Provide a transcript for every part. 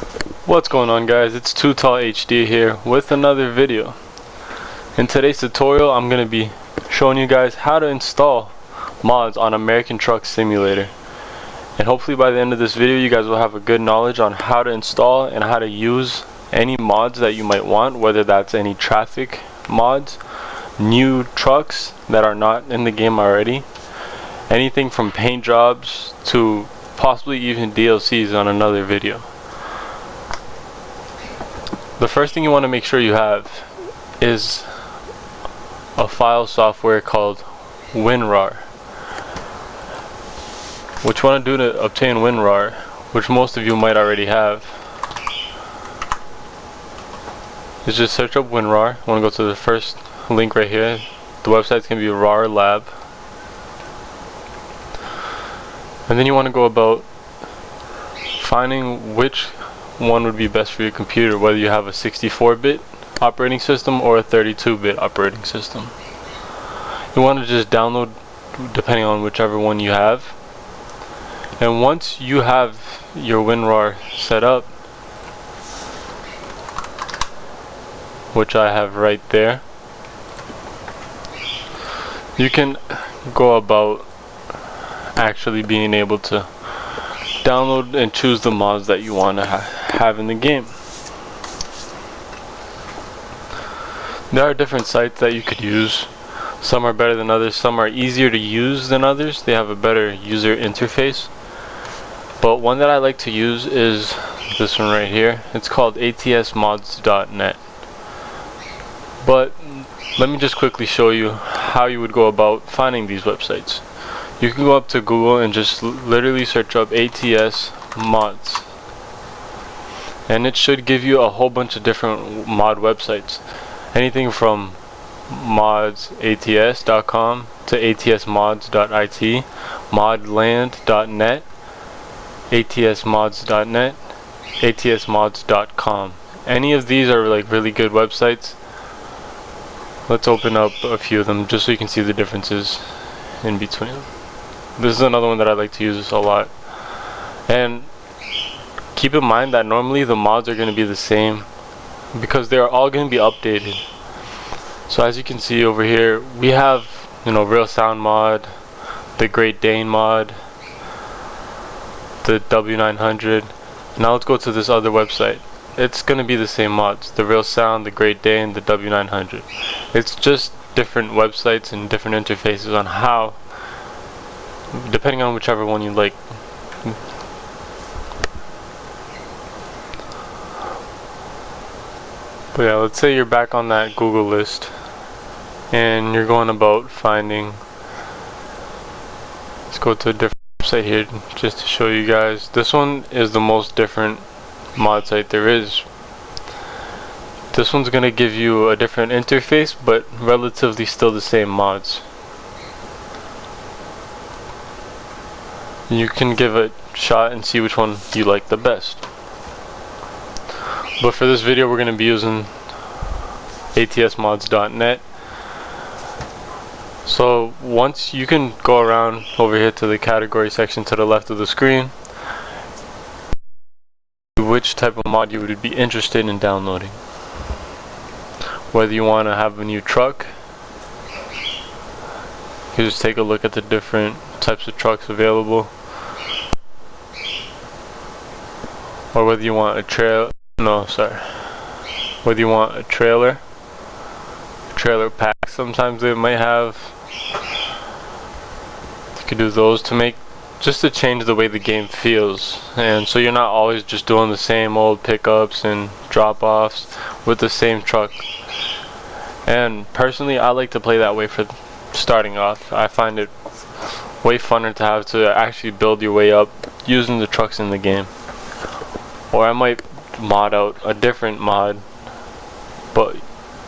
What's going on, guys? It's Too Tall HD here with another video. In today's tutorial I'm going to be showing you guys how to install mods on American Truck Simulator, and hopefully by the end of this video you guys will have a good knowledge on how to install and how to use any mods that you might want, whether that's any traffic mods, new trucks that are not in the game already, anything from paint jobs to possibly even DLCs on another video. The first thing you want to make sure you have is a file software called WinRAR. What you want to do to obtain WinRAR, which most of you might already have, is just search up WinRAR. You want to go to the first link right here. The website's going to be RAR Lab. And then you want to go about finding which one would be best for your computer, whether you have a 64-bit operating system or a 32-bit operating system. You want to just download depending on whichever one you have, and once you have your WinRAR set up, which I have right there, you can go about actually being able to download and choose the mods that you want to have in the game. There are different sites that you could use. Some are better than others, some are easier to use than others. They have a better user interface. But one that I like to use is this one right here. It's called atsmods.net. But let me just quickly show you how you would go about finding these websites. You can go up to Google and just literally search up ATS mods, and it should give you a whole bunch of different mod websites, anything from modsats.com to atsmods.it, modland.net, atsmods.net, atsmods.com. Any of these are like really good websites. Let's open up a few of them just so you can see the differences in between them. This is another one that I like to use a lot. And keep in mind that normally the mods are going to be the same because they are all going to be updated. So as you can see over here, we have, Real Sound mod, the Great Dane mod, the W900. Now let's go to this other website. It's going to be the same mods, the Real Sound, the Great Dane, the W900. It's just different websites and different interfaces on how, depending on whichever one you like. But yeah, let's say you're back on that Google list and you're going about finding, let's go to a different website here just to show you guys. This one is the most different mod site there is. This one's going to give you a different interface, but relatively still the same mods. You can give it a shot and see which one you like the best. But for this video we're going to be using atsmods.net. So once you can go around over here to the category section to the left of the screen, which type of mod you would be interested in downloading. Whether you want to have a new truck, you can just take a look at the different types of trucks available, or whether you want a whether you want a trailer pack. Sometimes they might have. You could do those to change the way the game feels, and so you're not always just doing the same old pickups and drop-offs with the same truck. And personally, I like to play that way for starting off. I find it way funner to have to actually build your way up using the trucks in the game. Or I might mod out a different mod, but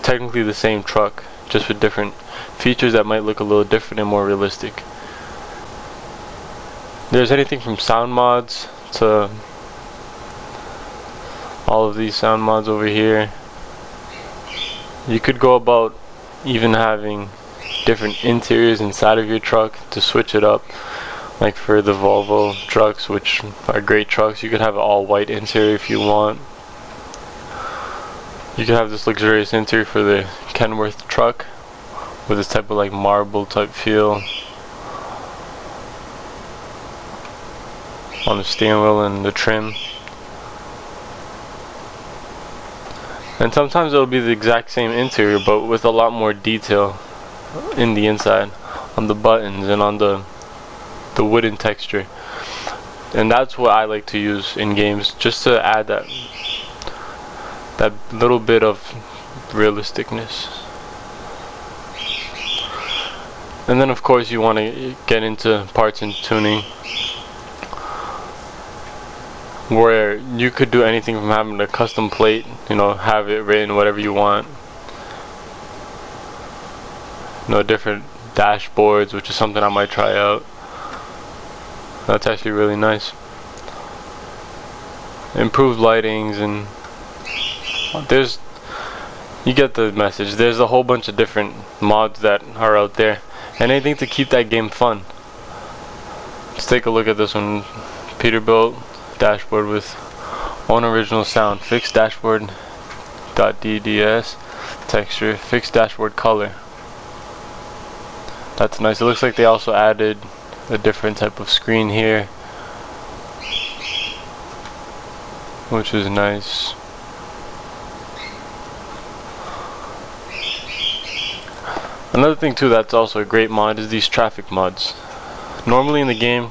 technically the same truck, just with different features that might look a little different and more realistic. There's anything from sound mods to all of these sound mods over here. You could go about even having different interiors inside of your truck to switch it up. Like for the Volvo trucks, which are great trucks, you could have an all white interior if you want. You could have this luxurious interior for the Kenworth truck with this type of like marble type feel on the steering wheel and the trim. And sometimes it'll be the exact same interior but with a lot more detail in the inside, on the buttons and on the wooden texture. And that's what I like to use in games, just to add that little bit of realisticness. And then of course you want to get into parts and tuning, where you could do anything from having a custom plate, you know, have it written whatever you want, you know, different dashboards, which is something I might try out. That's actually really nice. Improved lightings, and you get the message. There's a whole bunch of different mods that are out there, and anything to keep that game fun. Let's take a look at this one. Peterbilt dashboard with own original sound, fixed dashboard .dds texture, fixed dashboard color. That's nice. It looks like they also added a different type of screen here, which is nice. Another thing too that's also a great mod is these traffic mods. Normally in the game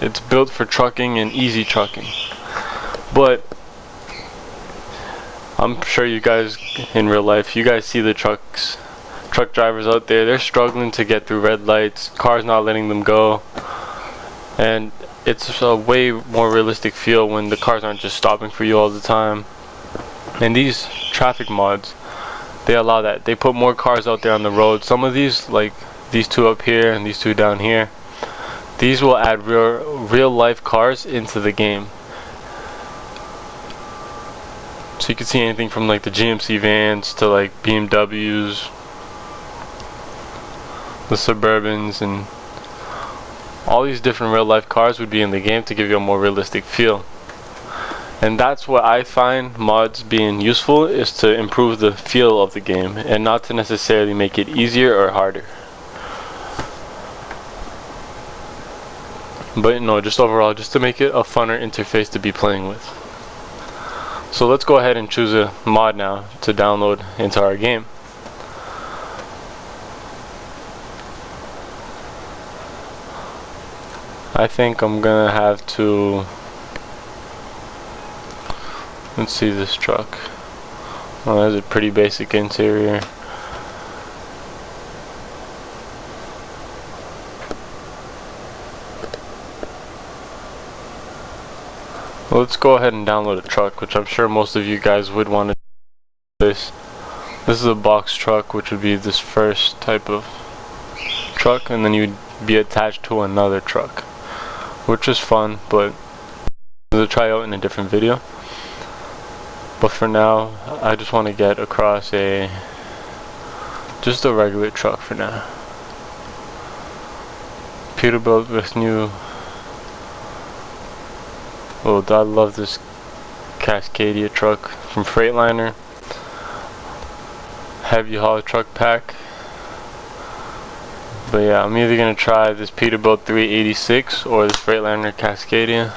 it's built for trucking and easy trucking, but I'm sure you guys in real life, you guys see the truck drivers out there. They're struggling to get through red lights, cars not letting them go, and it's a way more realistic feel when the cars aren't just stopping for you all the time. And these traffic mods, they allow that. They put more cars out there on the road. Some of these, like these two up here and these two down here, these will add real life cars into the game. So you can see anything from like the GMC vans to like BMWs, the Suburbans, and all these different real life cars would be in the game to give you a more realistic feel. And that's what I find mods being useful, is to improve the feel of the game and not to necessarily make it easier or harder. But no, just overall, just to make it a funner interface to be playing with. So let's go ahead and choose a mod now to download into our game. I think I'm gonna have to, let's see this truck. Oh, that's a pretty basic interior. Well, let's go ahead and download a truck, which I'm sure most of you guys would want to do. This is a box truck, which would be this first type of truck, and then you'd be attached to another truck, which is fun, but we'll try out in a different video. But for now, I just want to get across just a regular truck for now. Peterbilt with new. Oh, I love this Cascadia truck from Freightliner. Heavy haul truck pack. But yeah, I'm either gonna try this Peterbilt 386 or this Freightliner Cascadia.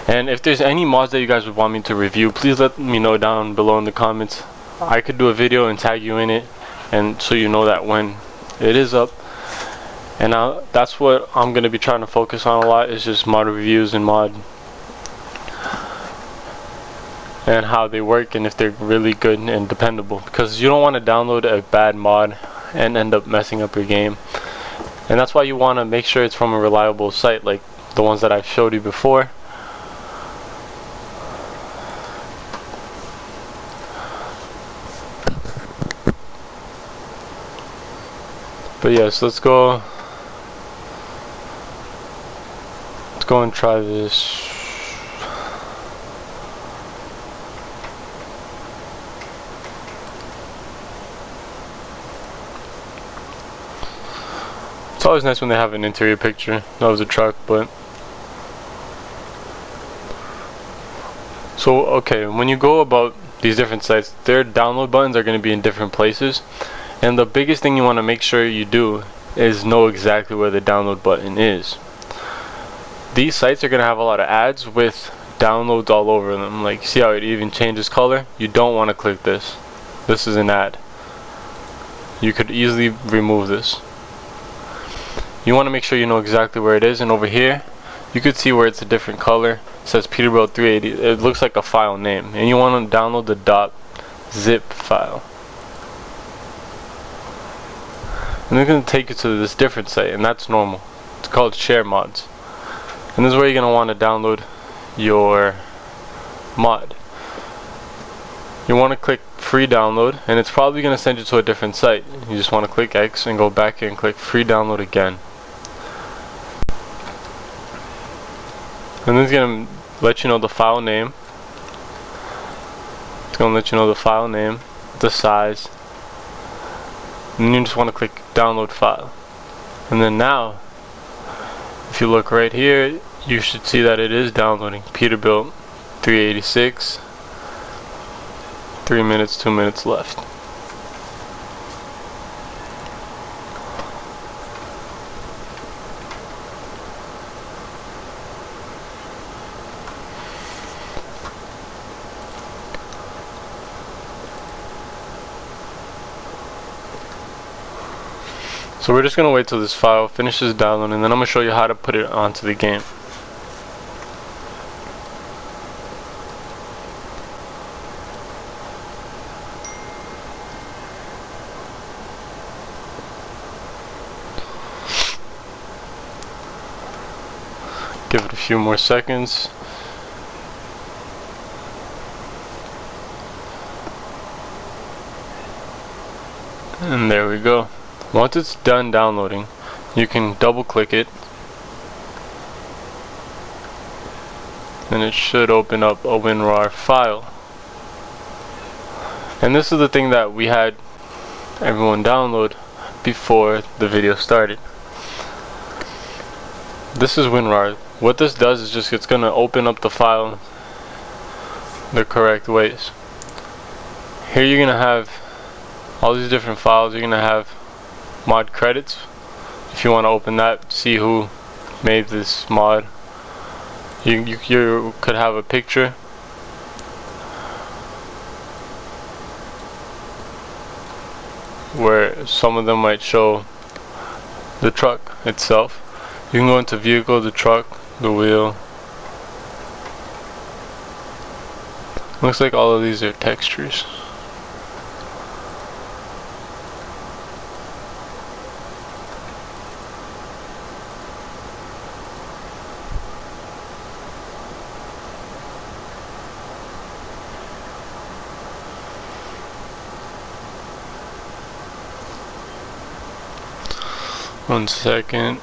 And if there's any mods that you guys would want me to review, please let me know down below in the comments. I could do a video and tag you in it, and so you know that when it is up. And that's what I'm gonna be trying to focus on a lot, is just mod reviews and and how they work and if they're really good and dependable, because you don't want to download a bad mod and end up messing up your game. And that's why you want to make sure it's from a reliable site like the ones that I've showed you before. But yes, let's go and try this. It's always nice when they have an interior picture of the truck, but so okay, when you go about these different sites, their download buttons are going to be in different places, and the biggest thing you want to make sure you do is know exactly where the download button is. These sites are going to have a lot of ads with downloads all over them. Like, see how it even changes color? You don't want to click this. This is an ad. You could easily remove this. You want to make sure you know exactly where it is, and over here you could see where it's a different color. It says Peterbilt 380. It looks like a file name, and you want to download the .zip file. And they're going to take you to this different site, and that's normal. It's called Share Mods. And this is where you're going to want to download your mod. You want to click free download, and it's probably going to send you to a different site. You just want to click X and go back here and click free download again. And then it's going to let you know the file name. It's going to let you know the file name, the size, and then you just want to click download file. And then now, if you look right here, you should see that it is downloading Peterbilt 386. 3 minutes, 2 minutes left. So we're just going to wait till this file finishes downloading, and then I'm going to show you how to put it onto the game. Give it a few more seconds. And there we go. Once it's done downloading, you can double click it, and it should open up a WinRAR file. And this is the thing that we had everyone download before the video started. This is WinRAR. What this does is just it's gonna open up the file the correct ways. Here you're gonna have all these different files. You're gonna have mod credits. If you want to open that, see who made this mod. You could have a picture. Where some of them might show the truck itself. You can go into vehicle, the truck, the wheel. Looks like all of these are textures. One second.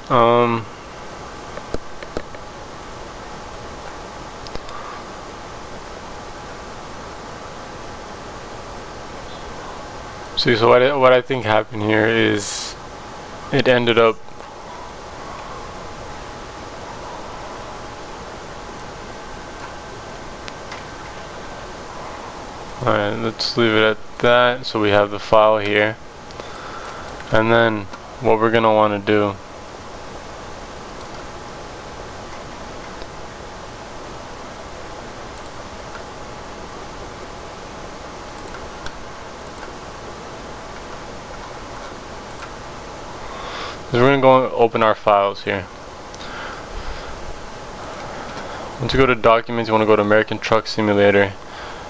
See, so what I think happened here is it ended up alright, let's leave it at that. So we have the file here, and then what we're gonna want to do is we're gonna go and open our files here. Once you go to documents, you want to go to American Truck Simulator,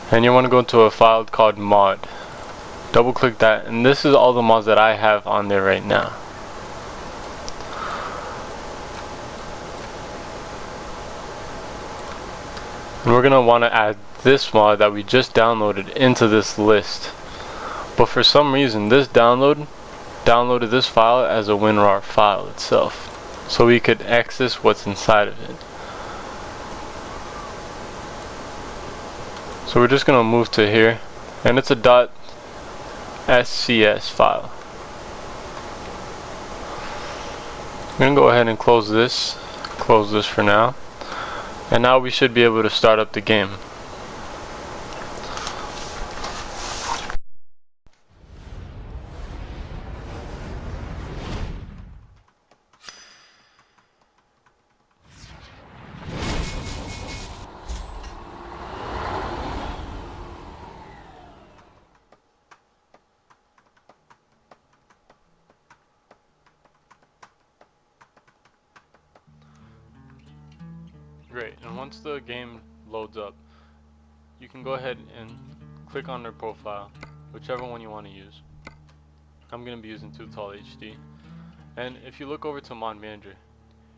and you want to go into a file called mod. Double click that, and this is all the mods that I have on there right now. And we're gonna want to add this mod that we just downloaded into this list. But for some reason this downloaded this file as a WinRAR file itself, so we could access what's inside of it. So we're just gonna move to here, and it's a .scs file. gonna go ahead and close this for now, and now we should be able to start up the game. Great, and once the game loads up, you can go ahead and click on their profile, whichever one you want to use. I'm going to be using Too Tall HD. And if you look over to Mod Manager,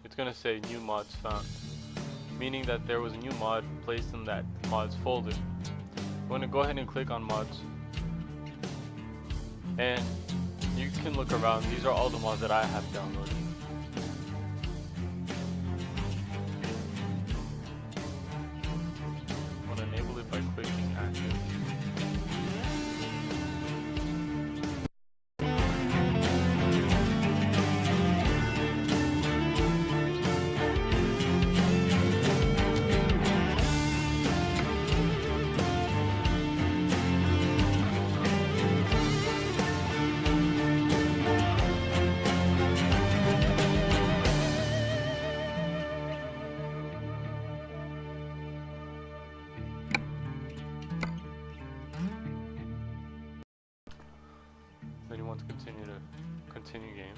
it's going to say New Mods Found, meaning that there was a new mod placed in that mods folder. I'm going to go ahead and click on mods, and you can look around. These are all the mods that I have downloaded. I'm going to enable it by clicking active. Then you want to continue game.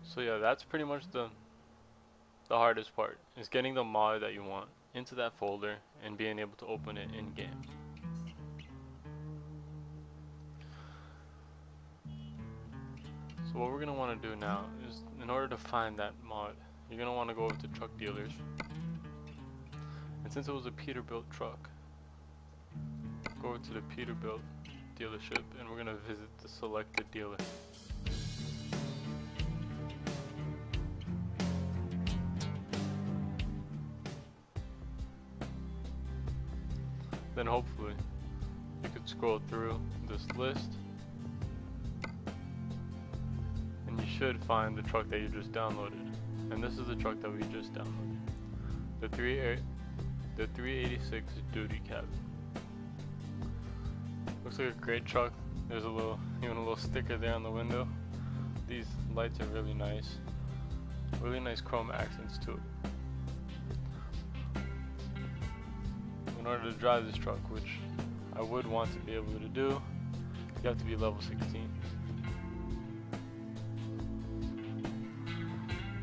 So yeah, that's pretty much the hardest part, is getting the mod that you want into that folder and being able to open it in game. So what we're going to want to do now is, in order to find that mod, you're going to want to go over to truck dealers. And since it was a Peterbilt truck, go over to the Peterbilt dealership, and we're going to visit the selected dealer. Then hopefully you could scroll through this list, and you should find the truck that you just downloaded. And this is the truck that we just downloaded, the 386 Duty Cab. Looks like a great truck. There's even a little sticker there on the window. These lights are really nice chrome accents to it. In order to drive this truck, which I would want to be able to do, you have to be level 16.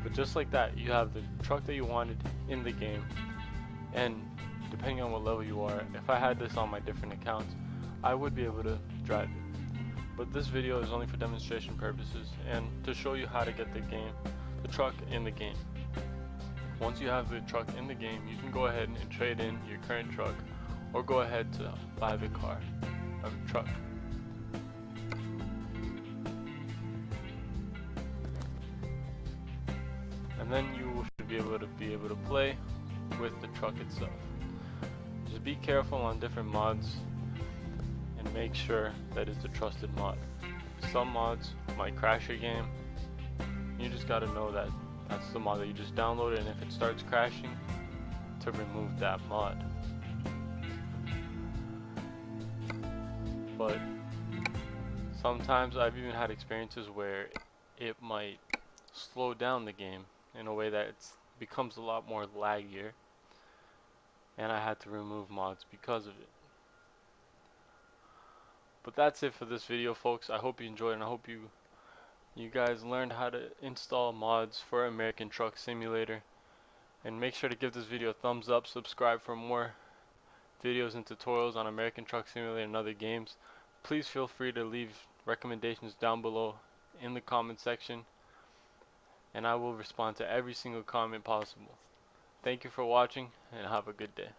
But just like that, you have the truck that you wanted in the game, and depending on what level you are, if I had this on my different accounts, I would be able to drive it. But this video is only for demonstration purposes and to show you how to get the truck in the game. Once you have the truck in the game, you can go ahead and trade in your current truck, or go ahead to buy the truck. And then you should be able to play with the truck itself. Just be careful on different mods and make sure that it's a trusted mod. Some mods might crash your game. You just gotta know that that's the mod that you just downloaded, and if it starts crashing, to remove that mod. But sometimes I've even had experiences where it might slow down the game in a way that it becomes a lot more laggier, and I had to remove mods because of it. But that's it for this video, folks. I hope you enjoyed, and I hope you guys learned how to install mods for American Truck Simulator. And make sure to give this video a thumbs up, subscribe for more videos and tutorials on American Truck Simulator and other games. Please feel free to leave recommendations down below in the comment section, and I will respond to every single comment possible. Thank you for watching, and have a good day.